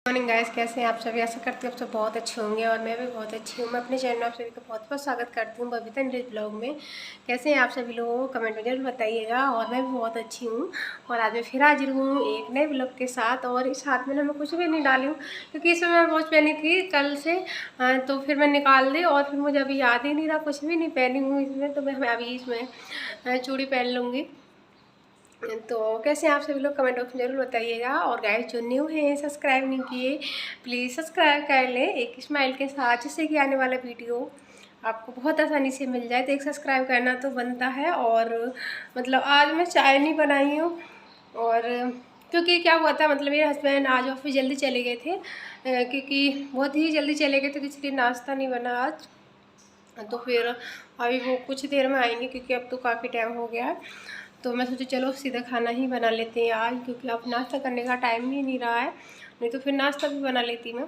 Morning guys, कैसे हैं आप सभी। आशा करती हूँ आप सब बहुत अच्छे होंगे और मैं भी बहुत अच्छी हूँ। मैं अपने चैनल में आप सभी का बहुत बहुत स्वागत करती हूँ बबीता नीरज ब्लॉग में। कैसे हैं आप सभी लोग, कमेंट में जरूर बताइएगा। और मैं भी बहुत अच्छी हूँ और आज मैं फिर हाजिर हूँ एक नए ब्लॉग के साथ। और इस हाथ में ना मैं कुछ भी नहीं डाली हूँ क्योंकि इसमें मैं वॉच पहनी थी कल से, तो फिर मैं निकाल दी और फिर मुझे अभी याद ही नहीं रहा, कुछ भी नहीं पहनी हूँ इसमें। तो मैं अभी इसमें चूड़ी पहन लूँगी। तो कैसे हैं आप सभी लोग, कमेंट बॉक्स में जरूर बताइएगा। और गाइस जो न्यू हैं, सब्सक्राइब नहीं किए, प्लीज़ सब्सक्राइब कर लें एक स्माइल के साथ, जिससे कि आने वाला वीडियो आपको बहुत आसानी से मिल जाए। तो एक सब्सक्राइब करना तो बनता है। और मतलब आज मैं चाय नहीं बनाई हूँ, और क्योंकि क्या हुआ था, मतलब मेरे हस्बैंड आज ऑफिस जल्दी चले गए थे, क्योंकि बहुत ही जल्दी चले गए थे, तो इसलिए नाश्ता नहीं बना आज। तो फिर अभी वो कुछ देर में आएंगे क्योंकि अब तो काफ़ी टाइम हो गया है। तो मैं सोची चलो सीधा खाना ही बना लेते हैं आज, क्योंकि अब नाश्ता करने का टाइम ही नहीं रहा है, नहीं तो फिर नाश्ता भी बना लेती मैं।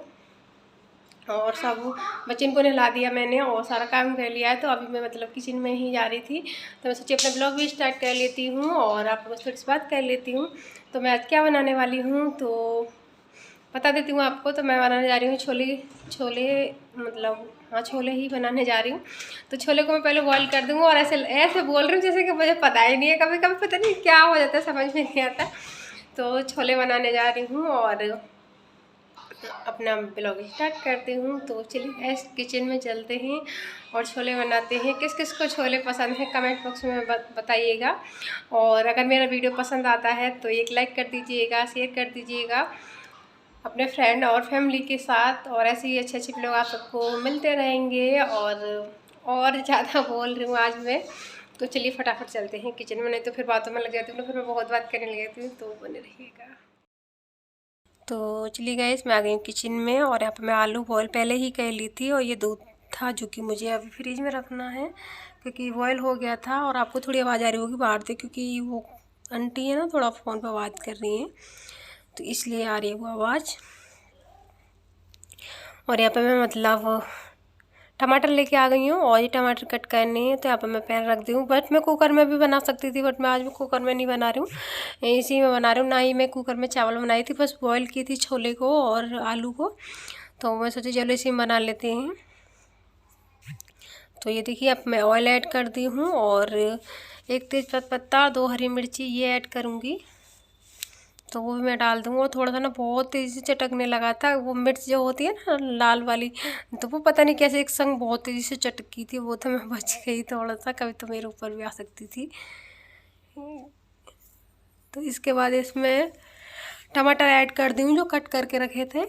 और सब बच्चे को नहला दिया मैंने और सारा काम कर लिया है। तो अभी मैं मतलब किचन में ही जा रही थी, तो मैं सोची अपना ब्लॉग भी स्टार्ट कर लेती हूँ और आप लोगों से थोड़ी सी बात कर लेती हूँ। तो मैं आज क्या बनाने वाली हूँ तो बता देती हूँ आपको। तो मैं बनाने जा रही हूँ छोले मतलब हाँ, छोले ही बनाने जा रही हूँ। तो छोले को मैं पहले बॉईल कर दूँगी, और ऐसे ऐसे बोल रही हूँ जैसे कि मुझे पता ही नहीं है, कभी कभी पता नहीं क्या हो जाता है, समझ में नहीं आता। तो छोले बनाने जा रही हूँ और अपना ब्लॉग स्टार्ट करती हूँ। तो चलिए ऐसे किचन में चलते हैं और छोले बनाते हैं। किस किस को छोले पसंद है कमेंट बॉक्स में बताइएगा। और अगर मेरा वीडियो पसंद आता है तो एक लाइक कर दीजिएगा, शेयर कर दीजिएगा अपने फ्रेंड और फैमिली के साथ। और ऐसे ही अच्छे अच्छे ब्लॉग आप सबको मिलते रहेंगे। और ज़्यादा बोल रही हूँ आज मैं, तो चलिए फटाफट चलते हैं किचन में, नहीं तो फिर बातों में लग जाती हूँ, फिर मैं बहुत बात करने लग जाती हूँ। तो बने रहिएगा। तो चलिए गाइस, मैं आ गई हूँ किचन में और यहाँ पर मैं आलू बॉयल पहले ही कर ली थी, और ये दूध था जो कि मुझे अभी फ्रिज में रखना है क्योंकि बॉयल हो गया था। और आपको थोड़ी आवाज़ आ रही होगी बाहर से, क्योंकि वो आंटी है ना थोड़ा फ़ोन पर बात कर रही हैं, तो इसलिए आ रही है वो आवाज़। और यहाँ पे मैं मतलब टमाटर लेके आ गई हूँ और ये टमाटर कट करने हैं, तो यहाँ पे मैं पैन रख दी हूँ। बट मैं कुकर में भी बना सकती थी, बट मैं आज भी कुकर में नहीं बना रही हूँ, इसी में बना रही हूँ। ना ही मैं कुकर में चावल बनाई थी, बस बॉईल की थी छोले को और आलू को। तो मैं सोची चलो इसी में बना लेते हैं। तो ये देखिए, अब मैं ऑयल ऐड कर दी हूँ और एक तेज पत्ता, 2 हरी मिर्ची ये ऐड करूँगी, तो वो भी मैं डाल दूँगा। और थोड़ा सा ना बहुत तेज़ी से चटकने लगा था, वो मिर्च जो होती है ना लाल वाली, तो वो पता नहीं कैसे एक संग बहुत तेज़ी से चटकी थी, वो तो मैं बच गई थोड़ा सा, कभी तो मेरे ऊपर भी आ सकती थी। तो इसके बाद इसमें टमाटर ऐड कर दी हूँ जो कट करके रखे थे।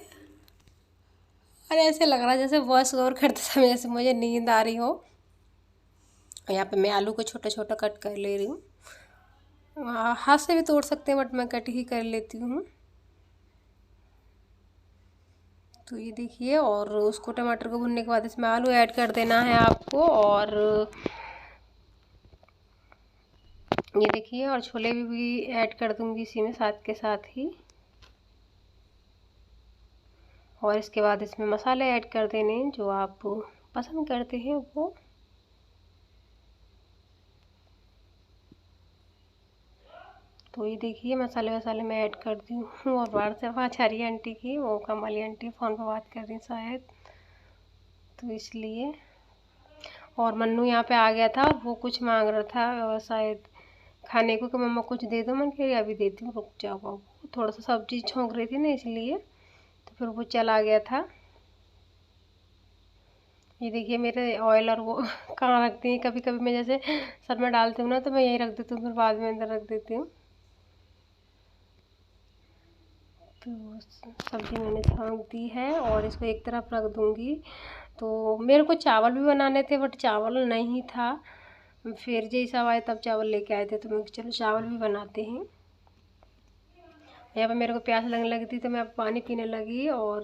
अरे ऐसे लग रहा है जैसे वॉइस ओवर करते समय जैसे मुझे नींद आ रही हो। यहाँ पे मैं आलू को छोटा छोटा कट कर ले रही हूँ, हाथ से भी तोड़ सकते हैं बट मैं कट ही कर लेती हूँ। तो ये देखिए, और उसको टमाटर को भुनने के बाद इसमें आलू ऐड कर देना है आपको। और ये देखिए, और छोले भी ऐड कर दूंगी इसी में साथ के साथ ही। और इसके बाद इसमें मसाले ऐड कर देने जो आप पसंद करते हैं वो। तो ये देखिए, मसाले वसाले मैं ऐड कर दी हूँ। और बाहर से आवाज़ आ रही है आंटी की, वो कम वाली आंटी फ़ोन पर बात कर रही शायद, तो इसलिए। और मन्नू यहाँ पे आ गया था और वो कुछ मांग रहा था शायद खाने को, कि मम्मा कुछ दे दो। मैं कह अभी देती हूँ, रुक जाओ बाबू, थोड़ा सा सब्जी छोंक रही थी ना इसलिए, तो फिर वो चला गया था। ये देखिए मेरे ऑयल और वो कहाँ रखती हैं, कभी कभी मैं जैसे सर में डालती हूँ ना तो मैं यहीं रख देती हूँ, फिर बाद में अंदर रख देती हूँ। तो सब्जी मैंने छौंक दी है और इसको एक तरफ रख दूँगी। तो मेरे को चावल भी बनाने थे बट चावल नहीं था, फिर जैसा आए तब चावल लेके आए थे, तो मैं चलो चावल भी बनाते हैं। यहाँ पे मेरे को प्यास लगने लगी थी तो मैं पानी पीने लगी। और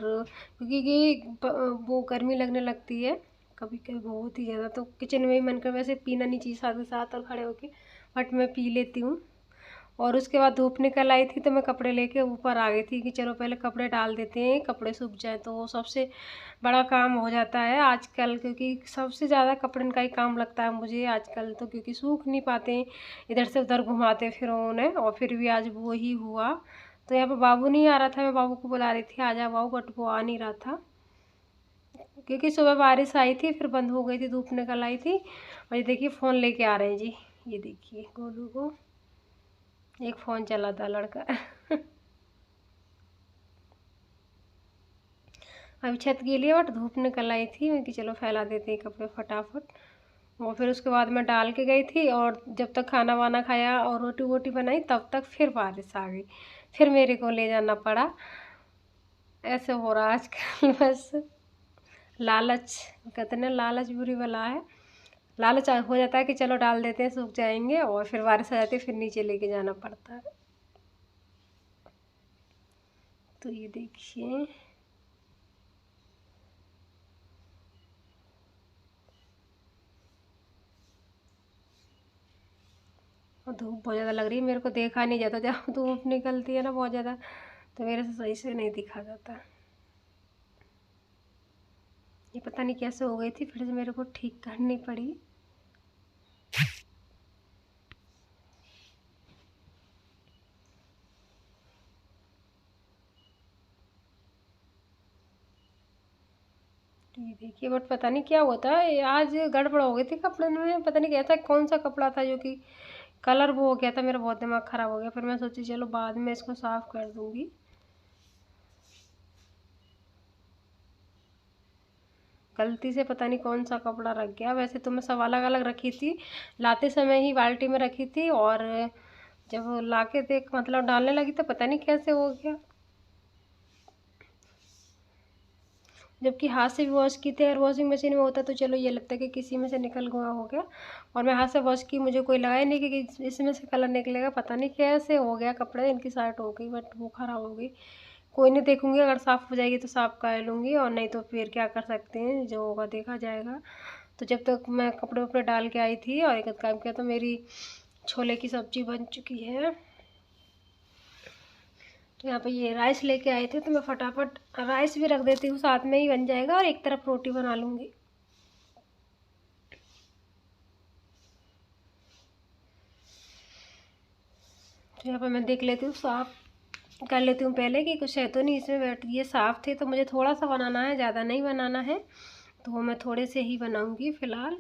क्योंकि वो गर्मी लगने लगती है कभी कभी बहुत ही ज़्यादा, तो किचन में ही मन कर, वैसे पीना नहीं चाहिए साथ ही साथ और खड़े होके, बट मैं पी लेती हूँ। और उसके बाद धूप निकल आई थी तो मैं कपड़े लेके ऊपर आ गई थी कि चलो पहले कपड़े डाल देते हैं, कपड़े सूख जाए, तो वो सबसे बड़ा काम हो जाता है आजकल, क्योंकि सबसे ज़्यादा कपड़े का ही काम लगता है मुझे आजकल, तो क्योंकि सूख नहीं पाते हैं, इधर से उधर घुमाते फिर उन्हें। और फिर भी आज वो ही हुआ, तो यहाँ पे बाबू नहीं आ रहा था, मैं बाबू को बुला रही थी आ जा बाबू, बट वो आ नहीं रहा था क्योंकि सुबह बारिश आई थी फिर बंद हो गई थी, धूप निकल आई थी। और ये देखिए फ़ोन लेके आ रहे हैं जी, ये देखिए गोलू को एक फ़ोन चलाता लड़का। अभी छत के लिए बट धूप निकल आई थी, मैं कि चलो फैला देते हैं कपड़े फटाफट। और फिर उसके बाद मैं डाल के गई थी और जब तक खाना वाना खाया और रोटी वोटी बनाई तब तक फिर बारिश आ गई, फिर मेरे को ले जाना पड़ा। ऐसे हो रहा आजकल। बस लालच, कहते हैं लालच बुरी बला है। लालच हो जाता है कि चलो डाल देते हैं सूख जाएंगे, और फिर बारिश आ जाती है फिर नीचे लेके जाना पड़ता है। तो ये देखिए और धूप बहुत ज़्यादा लग रही है, मेरे को देखा नहीं जाता जब धूप निकलती है ना बहुत ज़्यादा, तो मेरे से सही से नहीं दिखा जाता। ये पता नहीं कैसे हो गई थी, फिर से मेरे को ठीक करनी पड़ी। ये देखिए बट पता नहीं क्या होता है, आज गड़बड़ हो गई थी कपड़े में, पता नहीं कैसा कौन सा कपड़ा था जो कि कलर वो हो गया था, मेरा बहुत दिमाग ख़राब हो गया। फिर मैं सोची चलो बाद में इसको साफ़ कर दूँगी। गलती से पता नहीं कौन सा कपड़ा रख गया, वैसे तो मैं सब अलग अलग रखी थी, लाते समय ही बाल्टी में रखी थी, और जब ला के देख मतलब डालने लगी तो पता नहीं कैसे हो गया। जबकि हाथ से भी वॉश की थी, और वॉशिंग मशीन में होता तो चलो ये लगता है कि किसी में से निकल गया हो गया, और मैं हाथ से वॉश की, मुझे कोई लगा ही नहीं कि इसमें से कलर निकलेगा। पता नहीं कैसे हो गया, कपड़े इनकी शर्ट हो गई बट वो ख़राब हो गई। कोई नहीं, देखूंगी अगर साफ़ हो जाएगी तो साफ़ कर लूँगी, और नहीं तो फिर क्या कर सकते हैं, जो होगा देखा जाएगा। तो जब तक मैं कपड़े वपड़े डाल के आई थी और एक आध काम किया तो मेरी छोले की सब्ज़ी बन चुकी है। तो यहाँ पे ये राइस लेके आए थे तो मैं फटाफट राइस भी रख देती हूँ, साथ में ही बन जाएगा, और एक तरफ रोटी बना लूँगी। तो यहाँ पर मैं देख लेती हूँ, साफ़ कर लेती हूँ पहले कि कुछ है तो नहीं इसमें। बैठ ये साफ़ थे तो मुझे थोड़ा सा बनाना है, ज़्यादा नहीं बनाना है, तो मैं थोड़े से ही बनाऊँगी फ़िलहाल।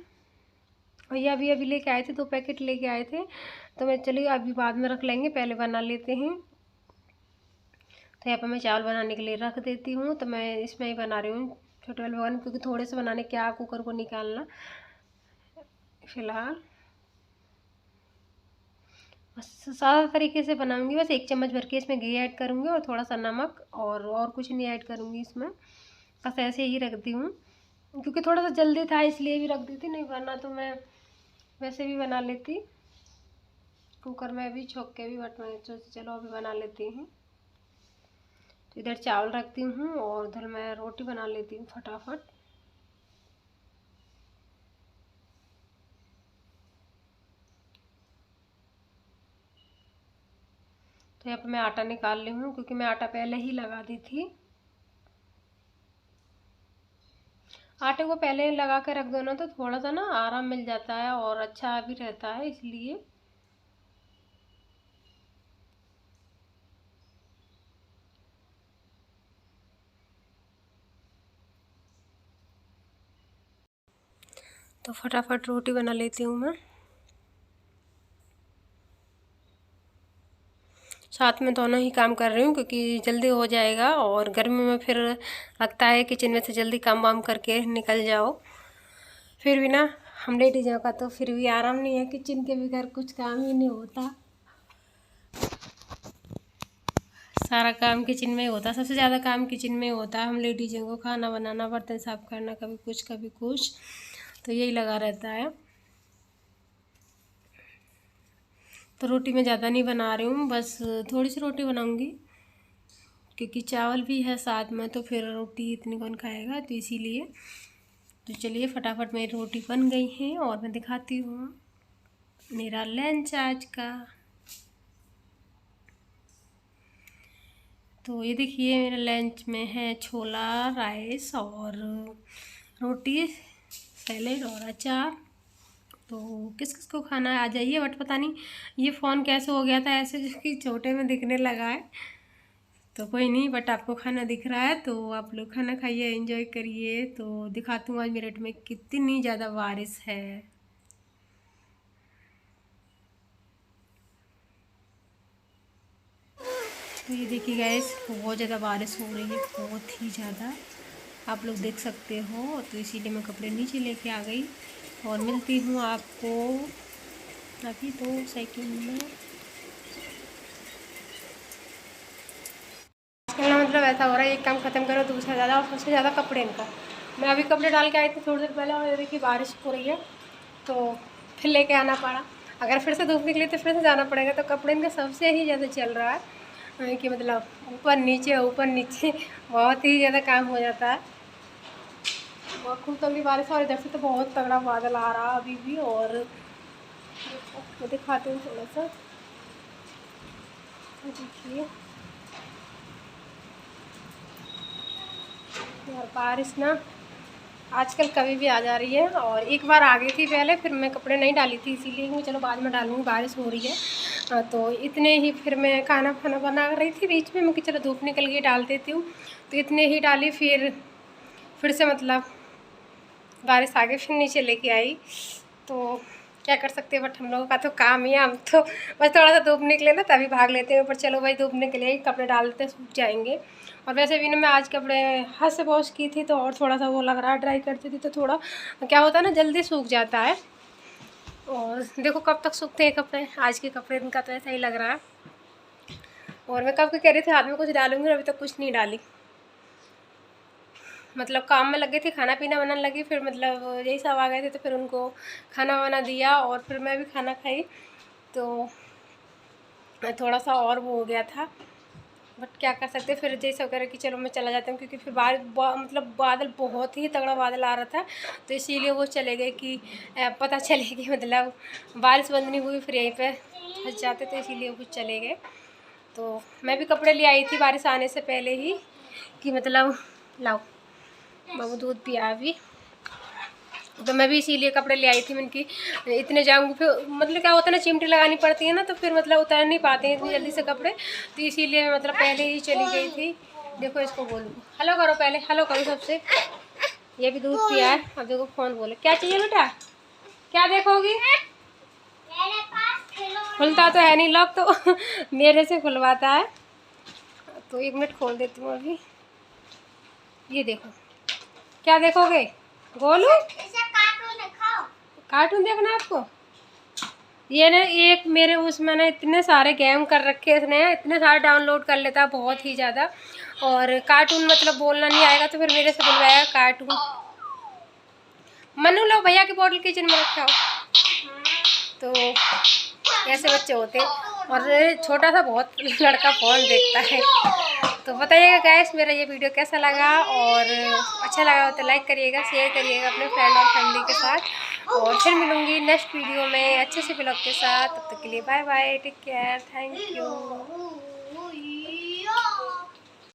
और ये अभी अभी लेके आए थे, 2 पैकेट लेके आए थे, तो मैं चलिए अभी बाद में रख लेंगे, पहले बना लेते हैं। तो यहाँ पर मैं चावल बनाने के लिए रख देती हूँ, तो मैं इसमें ही बना रही हूँ छोटे वाले भगवान, क्योंकि थोड़े से बनाने क्या कुकर को निकालना फ़िलहाल। बस सादा तरीके से बनाऊंगी, बस 1 चम्मच भर के इसमें घी ऐड करूंगी और थोड़ा सा नमक, और कुछ नहीं ऐड करूंगी इसमें, बस ऐसे ही रख दी हूँ क्योंकि थोड़ा सा जल्दी था इसलिए भी रख दी थी, नहीं वरना तो मैं वैसे भी बना लेती कुकर में भी छोंक के भी, बट मैं चलो अभी बना लेती हूँ। तो इधर चावल रखती हूँ और उधर मैं रोटी बना लेती हूँ फटाफट। तो यहाँ पर मैं आटा निकाल ली हूँ क्योंकि मैं आटा पहले ही लगा दी थी। आटे को पहले लगा के रख दो ना तो थोड़ा सा ना आराम मिल जाता है और अच्छा भी रहता है, इसलिए। तो फटाफट रोटी बना लेती हूँ मैं, साथ में दोनों ही काम कर रही हूँ क्योंकि जल्दी हो जाएगा, और गर्मी में फिर लगता है किचन में से जल्दी काम वाम करके निकल जाओ, फिर भी ना हम लेडीज़ों का तो फिर भी आराम नहीं है, किचन के बगैर कुछ काम ही नहीं होता। सारा काम किचन में ही होता है, सबसे ज़्यादा काम किचन में ही होता है हम लेडीज़ों को, खाना बनाना, बर्तन साफ करना, कभी कुछ तो यही लगा रहता है। तो रोटी मैं ज़्यादा नहीं बना रही हूँ, बस थोड़ी सी रोटी बनाऊँगी क्योंकि चावल भी है साथ में, तो फिर रोटी इतनी कौन खाएगा, तो इसीलिए। तो चलिए फटाफट मेरी रोटी बन गई है और मैं दिखाती हूँ मेरा लंच आज का। तो ये देखिए मेरे लंच में है छोला, राइस और रोटी, सैलेड और अचार। तो किस किस को खाना है आ जाइए, बट पता नहीं ये फ़ोन कैसे हो गया था ऐसे कि छोटे में दिखने लगा है, तो कोई नहीं, बट आपको खाना दिख रहा है तो आप लोग खाना खाइए, एंजॉय करिए। तो दिखाती हूँ आज मेरठ में कितनी ज़्यादा बारिश है। तो ये देखिए गाइस, बहुत ज़्यादा बारिश हो रही है, बहुत ही ज़्यादा, आप लोग देख सकते हो। तो इसीलिए मैं कपड़े नीचे लेके आ गई और मिलती हूँ आपको अभी 2 सेकंड में। आजकल ना मतलब ऐसा हो रहा है, एक काम ख़त्म करो दूसरा ज़्यादा, और सबसे ज़्यादा कपड़े इनका। मैं अभी कपड़े डाल के आई थी थोड़ी देर पहले और देखिए बारिश हो रही है, तो फिर लेके आना पड़ा। अगर फिर से धूप निकली तो फिर से जाना पड़ेगा। तो कपड़े इनका सबसे ही ज़्यादा चल रहा है कि मतलब ऊपर नीचे बहुत ही ज़्यादा काम हो जाता है। बहुत खूब तगड़ी बारिश और इधर से तो बहुत तगड़ा बादल आ रहा अभी भी। और मैं दिखाती हूँ थोड़ा सा, देखिए यार बारिश ना आजकल कभी भी आ जा रही है। और एक बार आ गई थी पहले, फिर मैं कपड़े नहीं डाली थी इसीलिए मैं चलो बाद में डालूँगी, बारिश हो रही है। तो इतने ही फिर मैं खाना बना रही थी बीच में, मैं कि चलो धूप निकल गई डाल देती हूँ। तो इतने ही डाली, फिर से मतलब बारिश आ गई, फिर नीचे लेके आई। तो क्या कर सकते हैं, बट हम लोगों का तो काम ही है। हम तो बस थोड़ा सा धूप निकले ना तभी भाग लेते हैं, पर चलो भाई धूप निकले, कपड़े डालते सूख जाएंगे। और वैसे भी ना मैं आज कपड़े हाथ से वॉश की थी, तो और थोड़ा सा वो लग रहा है, ड्राई करती थी तो थोड़ा क्या होता है ना, जल्दी सूख जाता है। और देखो कब तक सूखते हैं कपड़े, आज के कपड़े इनका तो ऐसा ही लग रहा है। और मैं कब के कह रही थी हाथ में कुछ डालूंगी, अभी तक कुछ नहीं डाली। मतलब काम में लगे थे, खाना पीना बनाने लगी, फिर मतलब यही सब आ गए थे तो फिर उनको खाना वाना दिया और फिर मैं भी खाना खाई। तो थोड़ा सा और वो हो गया था, बट क्या कर सकते, फिर जैसे वगैरह कि चलो मैं चला जाता हूँ, क्योंकि फिर मतलब बादल बहुत ही तगड़ा बादल आ रहा था। तो इसीलिए वो चले गए कि पता चले कि मतलब बारिश बंद नहीं हुई, फिर यहीं पे फंस जाते, तो इसीलिए वो चले गए। तो मैं भी कपड़े ले आई थी बारिश आने से पहले ही कि मतलब लाओ बाबू दूध पिया अभी। तो मैं भी इसीलिए कपड़े ले आई थी, मैंने कि इतने जाऊँगी फिर मतलब क्या होता है ना, चिमटी लगानी पड़ती है ना, तो फिर मतलब उतार नहीं पाते हैं इतनी जल्दी से कपड़े। तो इसीलिए मैं मतलब पहले ही चली गई थी। देखो इसको बोलूँ, हेलो करो, पहले हेलो करो सबसे। ये भी दूध पिया है, अब देखो फ़ोन बोले क्या चाहिए बेटा, क्या देखोगी। खुलता तो है नहीं लॉक, तो मेरे से खुलवाता है। तो 1 मिनट खोल देती हूँ अभी। ये देखो क्या देखोगे, गोलू कार्टून देखना है आपको। ये ना एक मेरे उसमें ना इतने सारे गेम कर रखे हैं इसने, इतने सारे डाउनलोड कर लेता है बहुत ही ज़्यादा। और कार्टून मतलब बोलना नहीं आएगा तो फिर मेरे से बुलवाएगा कार्टून। मनु लो भैया की बोतल किचन में रखा हो। तो ऐसे बच्चे होते हैं। और छोटा सा बहुत लड़का फ़ोन देखता है। तो बताइएगा गाइस मेरा ये वीडियो कैसा लगा, और अच्छा लगा हो तो लाइक करिएगा, शेयर करिएगा अपने फ्रेंड और फैमिली के साथ। और फिर मिलूँगी नेक्स्ट वीडियो में अच्छे से ब्लॉग के साथ। तब तक के लिए bye bye, take care, thank you.